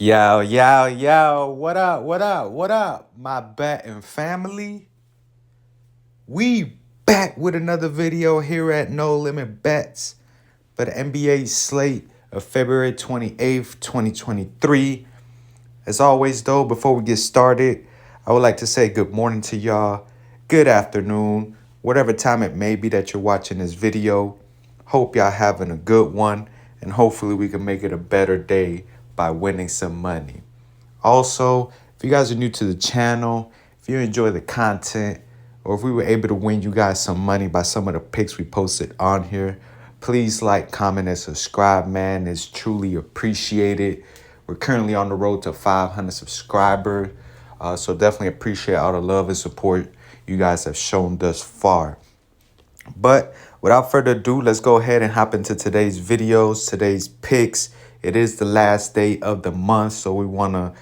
Yo, what up, my betting family? We back with another video here at No Limit Bets for the NBA slate of February 28th, 2023. As always, though, before we get started, I would like to say good morning to y'all, good afternoon, whatever time it may be that you're watching this video. Hope y'all having a good one, and hopefully we can make it a better day by winning some money. Also, if you guys are new to the channel, if you enjoy the content, or if we were able to win you guys some money by some of the picks we posted on here, please like, comment, and subscribe, man. It's truly appreciated. We're currently on the road to 500 subscribers, so definitely appreciate all the love and support you guys have shown thus far. But without further ado, let's go ahead and hop into today's videos, today's picks. It is the last day of the month, so we want to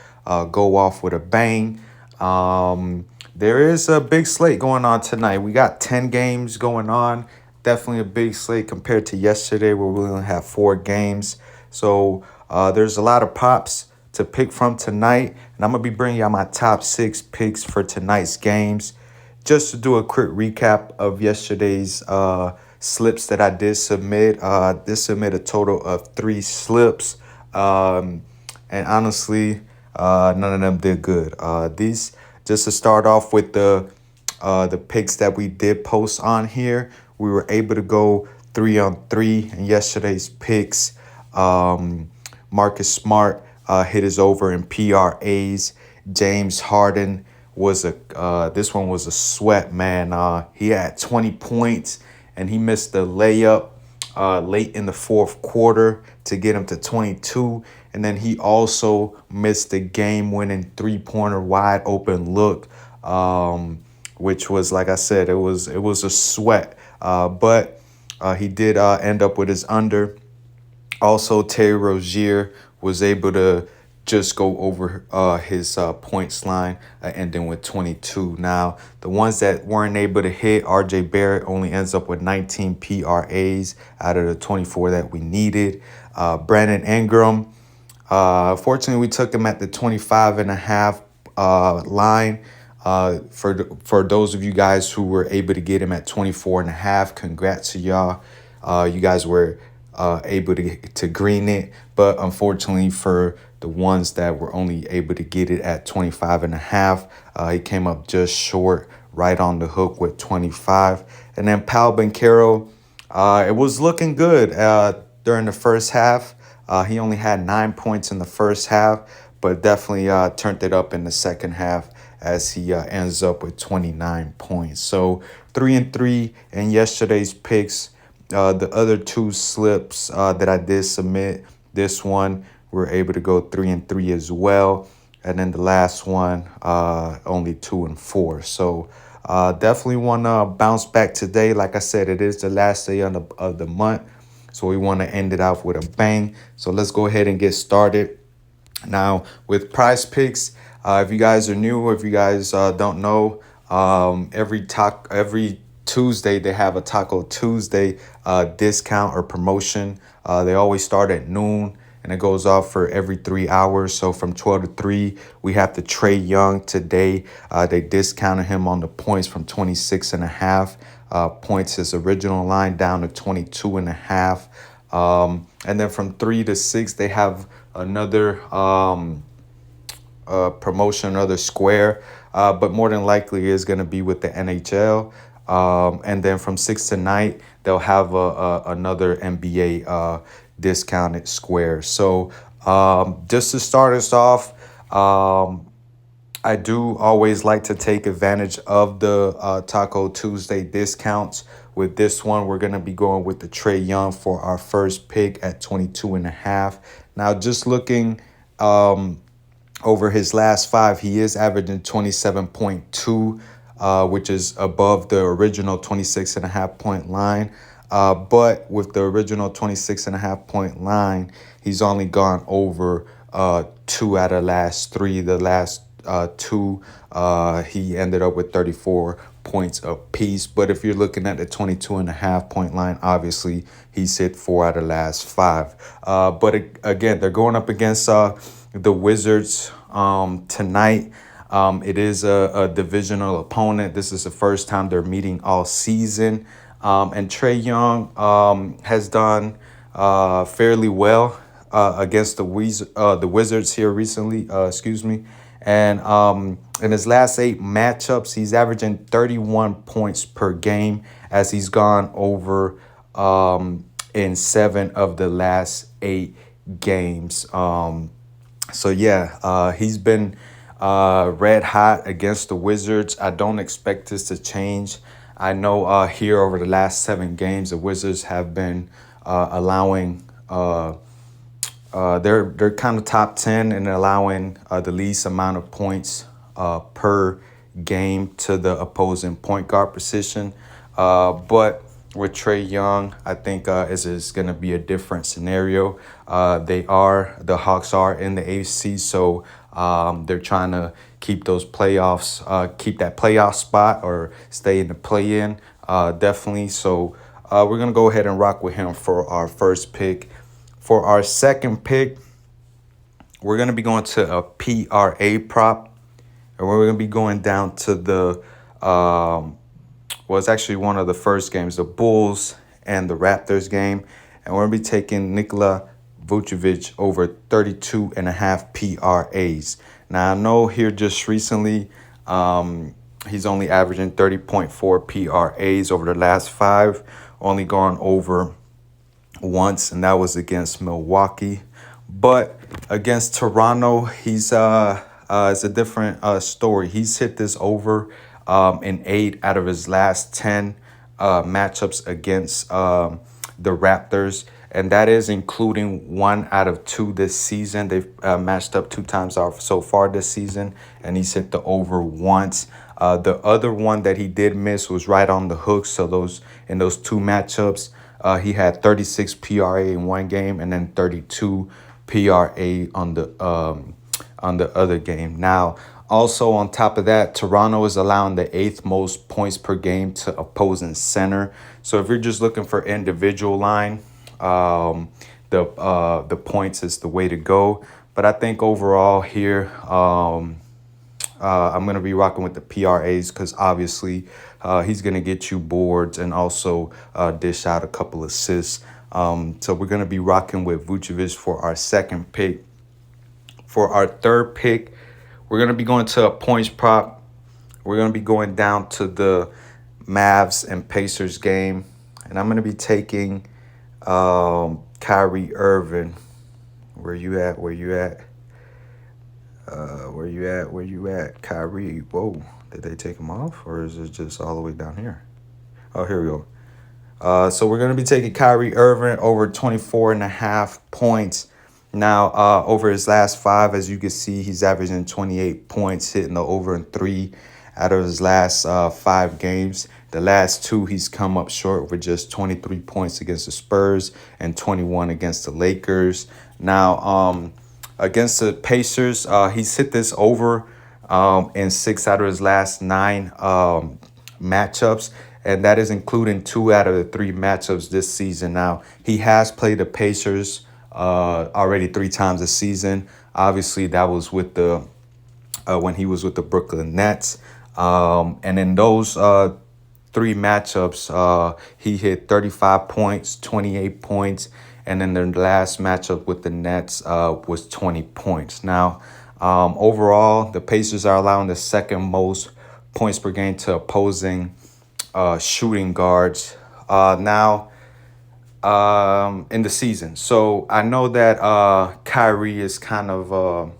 go off with a bang. There is a big slate going on tonight. We got 10 games going on. Definitely a big slate compared to yesterday where we only have 4 games. So there's a lot of props to pick from tonight. And I'm going to be bringing y'all my top 6 picks for tonight's games. Just to do a quick recap of yesterday's slips that I did submit. Did submit a total of 3 slips. And honestly, none of them did good. These, just to start off with the picks that we did post on here, we were able to go 3-on-3 in yesterday's picks. Marcus Smart hit his over in PRAs. James Harden was this one was a sweat, man. He had 20 points and he missed the layup late in the fourth quarter to get him to 22. And then he also missed the game-winning three-pointer wide open look, which was, like I said, it was a sweat. But he did end up with his under. Also, Terry Rozier was able to just go over his points line, ending with 22. Now, the ones that weren't able to hit, RJ Barrett only ends up with 19 PRAs out of the 24 that we needed. Brandon Ingram, fortunately, we took him at the 25.5 line. For those of you guys who were able to get him at 24.5, congrats to y'all. You guys were able to green it, but unfortunately for the ones that were only able to get it at 25.5, he came up just short, right on the hook with 25. And then Paolo Banchero, it was looking good during the first half. He only had 9 points in the first half, but definitely turned it up in the second half as he ends up with 29 points. So 3-3 in yesterday's picks. The other 2 slips that I did submit, this one, we're able to go 3-3 as well. And then the last one, only 2-4. So definitely want to bounce back today. Like I said, it is the last day of the month. So we want to end it off with a bang. So let's go ahead and get started. Now, with PrizePicks, if you guys are new or if you guys don't know, every Tuesday they have a Taco Tuesday discount or promotion. They always start at noon and it goes off for every 3 hours. So from 12 to 3, we have the Trey Young today. They discounted him on the points from 26.5 points, his original line, down to 22.5. And then from 3 to 6, they have another promotion, another square, but more than likely is going to be with the NHL. And then from 6 to 9, they'll have another NBA discounted square. So just to start us off, I do always like to take advantage of the Taco Tuesday discounts. With this one, we're going to be going with the Trey Young for our first pick at 22.5. Now, just looking over his last 5, he is averaging 27.2, which is above the original 26.5 point line. But with the original 26.5 point line, he's only gone over 2 out of the last 3. The last two. He ended up with 34 points apiece. But if you're looking at the 22.5 point line, obviously he's hit 4 out of the last 5. Again, they're going up against the Wizards tonight. It is a divisional opponent. This is the first time they're meeting all season. And Trey Young has done fairly well against the Wizards here recently. Excuse me. And in his last 8 matchups, he's averaging 31 points per game as he's gone over in 7 of the last 8 games. He's been red hot against the Wizards. I don't expect this to change. I know here over the last 7 games, the Wizards have been allowing they're kind of top 10 in allowing the least amount of points per game to the opposing point guard position. But with Trey Young, I think is going to be a different scenario. The Hawks are in the AC, so they're trying to keep those playoffs, keep that playoff spot or stay in the play-in, definitely. So we're going to go ahead and rock with him for our first pick. For our second pick, we're going to be going to a PRA prop, and we're going to be going down to it's actually one of the first games, the Bulls and the Raptors game, and we're going to be taking Nikola Vucevic over 32.5 PRAs. Now, I know here just recently he's only averaging 30.4 PRAs over the last 5, only gone over once, and that was against Milwaukee. But against Toronto, he's it's a different story. He's hit this over in 8 out of his last 10 matchups against the Raptors, and that is including 1 out of 2 this season. They've matched up 2 times so far this season, and he's hit the over once. The other one that he did miss was right on the hook. So in those 2 matchups, he had 36 PRA in one game and then 32 PRA on the other game. Now, also on top of that, Toronto is allowing the 8th most points per game to opposing center. So if you're just looking for individual line, the points is the way to go. But I think overall here, I'm going to be rocking with the PRAs because obviously he's going to get you boards and also dish out a couple assists. So we're going to be rocking with Vucevic for our second pick. For our third pick, we're going to be going to a points prop. We're going to be going down to the Mavs and Pacers game. And I'm going to be taking Kyrie Irving. Where you at? Where you at? Kyrie. Whoa. Did they take him off? Or is it just all the way down here? Oh, here we go. So we're going to be taking Kyrie Irving over 24.5 points. Now, over his last 5, as you can see, he's averaging 28 points, hitting the over in 3 out of his last 5 games. The last 2, he's come up short with just 23 points against the Spurs and 21 against the Lakers. Now, against the Pacers, he's hit this over in 6 out of his last 9 matchups, and that is including 2 out of the 3 matchups this season. Now, he has played the Pacers already 3 times this season. Obviously, that was with the when he was with the Brooklyn Nets. And in those 3 matchups, he hit 35 points, 28 points, and then the last matchup with the Nets was 20 points. Now, overall, the Pacers are allowing the second most points per game to opposing shooting guards now in the season. So I know that Kyrie is kind of a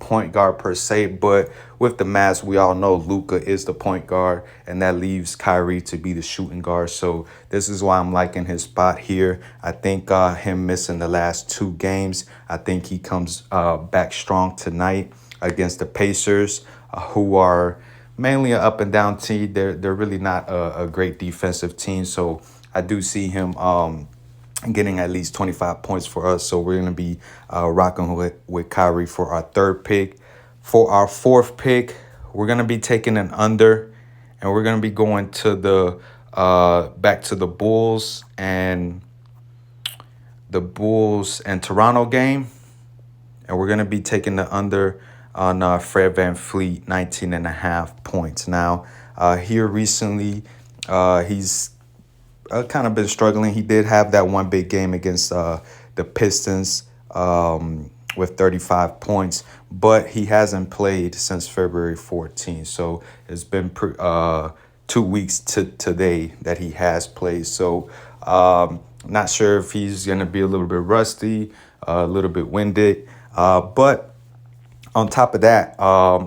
point guard per se, but with the Mavs, we all know Luka is the point guard, and that leaves Kyrie to be the shooting guard. So this is why I'm liking his spot here. I think him missing the last 2 games, I think he comes back strong tonight against the Pacers, who are mainly an up and down team. They're really not a great defensive team. So I do see him getting at least 25 points for us. So we're going to be rocking with Kyrie for our third pick. For our fourth pick, we're going to be taking an under, and we're going to be going to the back to the Bulls and Toronto game, and we're going to be taking the under on Fred VanVleet, 19.5 points. Now, here recently, he's kind of been struggling. He did have that one big game against the Pistons with 35 points, but he hasn't played since February 14th. So it's been 2 weeks to today that he has played. So not sure if he's going to be a little bit rusty, a little bit winded, but on top of that,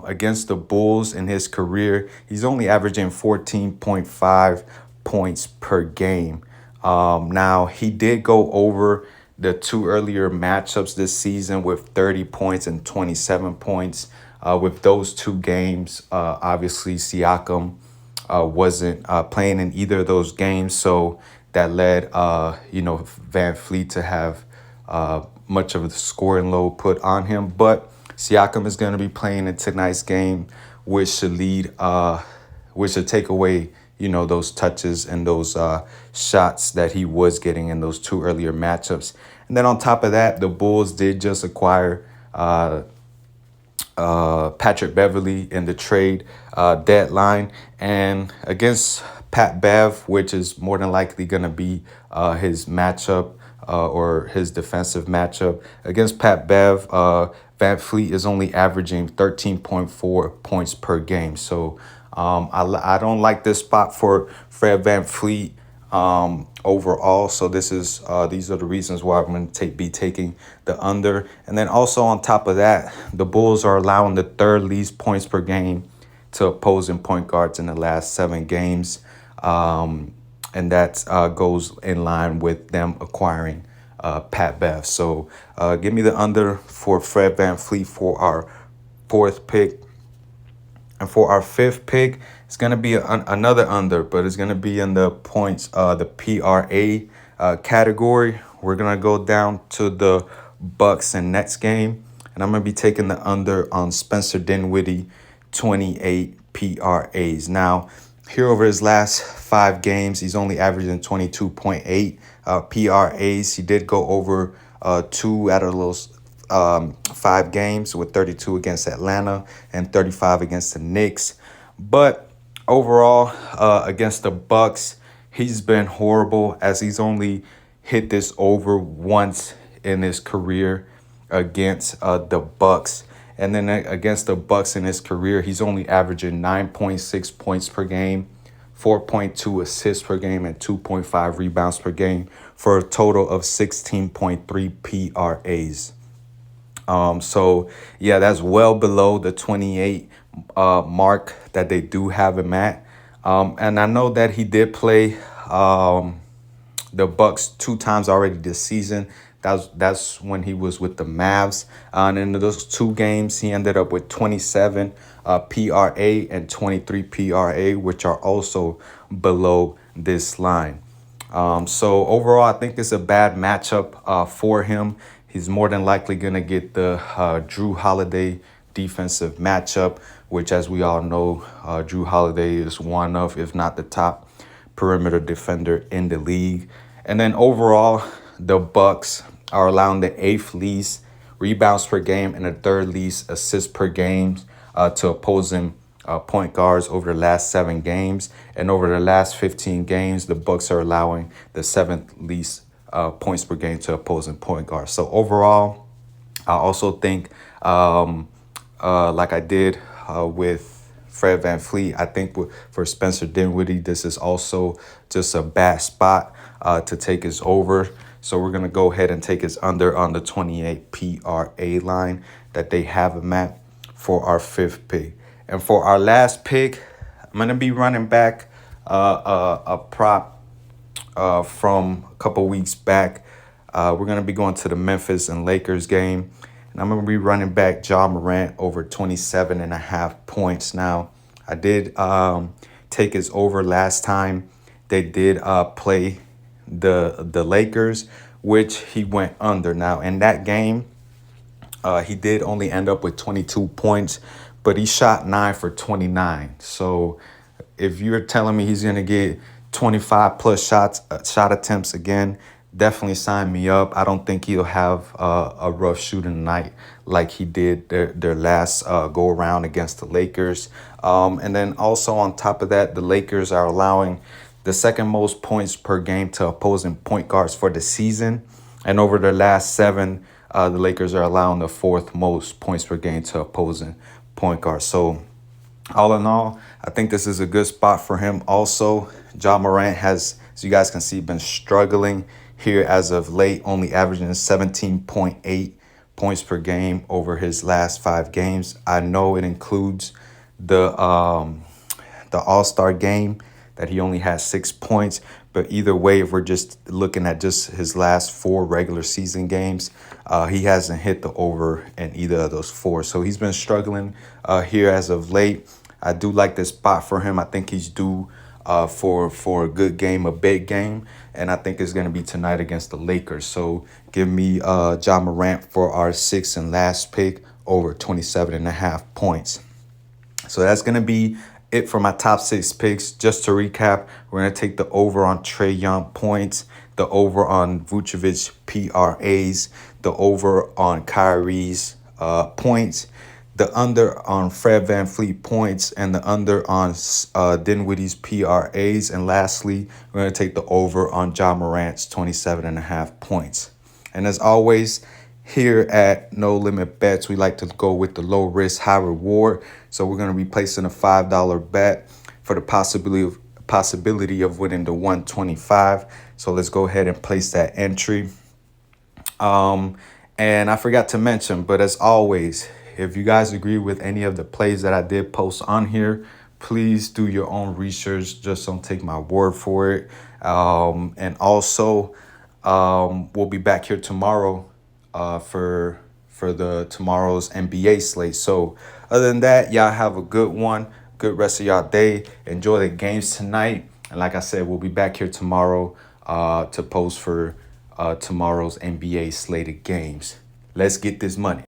against the Bulls in his career, he's only averaging 14.5 points per game. Now, he did go over the two earlier matchups this season with 30 points and 27 points. With those two games, obviously Siakam wasn't playing in either of those games, so that led VanVleet to have much of the scoring load put on him. But Siakam is going to be playing in tonight's game, which should take away, those touches and those shots that he was getting in those two earlier matchups. And then on top of that, the Bulls did just acquire Patrick Beverley in the trade deadline, and against Pat Bev, which is more than likely going to be his matchup or his defensive matchup against Pat Bev, VanVleet is only averaging 13.4 points per game. So I don't like this spot for Fred VanVleet overall. So these are the reasons why I'm going to be taking the under. And then also on top of that, the Bulls are allowing the third least points per game to opposing point guards in the last 7 games. And that goes in line with them acquiring Pat Bev. So give me the under for Fred VanVleet for our fourth pick. And for our fifth pick, it's going to be another under, but it's going to be in the points, the PRA category. We're going to go down to the Bucks and Nets game, and I'm going to be taking the under on Spencer Dinwiddie, 28 PRAs. Now, here over his last 5 games, he's only averaging 22.8 PRAs. He did go over 2 out of those 5 games with 32 against Atlanta and 35 against the Knicks. But overall, against the Bucks, he's been horrible, as he's only hit this over once in his career against the Bucks. And then against the Bucks in his career, he's only averaging 9.6 points per game, 4.2 assists per game, and 2.5 rebounds per game for a total of 16.3 PRAs. So yeah, that's well below the 28 mark that they do have him at. And I know that he did play the Bucks 2 times already this season. That's when he was with the Mavs. And in those 2 games, he ended up with 27 PRA and 23 PRA, which are also below this line. So overall, I think it's a bad matchup for him. He's more than likely going to get the Jrue Holiday defensive matchup, which, as we all know, Jrue Holiday is one of, if not the top perimeter defender in the league. And then overall, the Bucks are allowing the 8th least rebounds per game and the 3rd least assists per game to opposing point guards over the last 7 games. And over the last 15 games, the Bucks are allowing the 7th least points per game to opposing point guards. So overall, I also think, like I did with Fred VanVleet, I think for Spencer Dinwiddie, this is also just a bad spot to take his over. So we're going to go ahead and take his under on the 28 PRA line that they have him at for our 5th pick. And for our last pick, I'm going to be running back a prop from a couple weeks back. We're going to be going to the Memphis and Lakers game. And I'm going to be running back Ja Morant over 27.5 points. Now, I did take his over last time they did play the Lakers, which he went under. Now, in that game, He did only end up with 22 points, but he shot 9 for 29. So if you're telling me he's going to get 25 plus shot attempts again, definitely sign me up. I don't think he'll have a rough shooting night like he did their last go around against the Lakers. And then also on top of that, the Lakers are allowing the second most points per game to opposing point guards for the season. And over the last 7, the Lakers are allowing the fourth most points per game to opposing point guards. So all in all, I think this is a good spot for him. Also, Ja Morant has, as you guys can see, been struggling here as of late, only averaging 17.8 points per game over his last 5 games. I know it includes the All-Star game that he only has 6 points. But either way, if we're just looking at just his last 4 regular season games, he hasn't hit the over in either of those 4. So he's been struggling here as of late. I do like this spot for him. I think he's due for a good game, a big game. And I think it's going to be tonight against the Lakers. So give me Ja Morant for our 6th and last pick over 27.5 points. So that's going to be it for my top 6 picks. Just to recap, we're going to take the over on Trey Young points, the over on Vucevic PRAs, the over on Kyrie's points, the under on Fred VanVleet points, and the under on Dinwiddie's PRAs. And lastly, we're going to take the over on Ja Morant's 27.5 points. And as always, here at No Limit Bets, we like to go with the low risk, high reward. So we're going to be placing a $5 bet for the possibility of winning the 125. So let's go ahead and place that entry. And I forgot to mention, but as always, if you guys agree with any of the plays that I did post on here, please do your own research. Just don't take my word for it. And also, we'll be back here tomorrow for the tomorrow's NBA slate. So other than that, y'all have a good one. Good rest of y'all day. Enjoy the games tonight. And like I said, we'll be back here tomorrow to post for tomorrow's NBA slate of games. Let's get this money.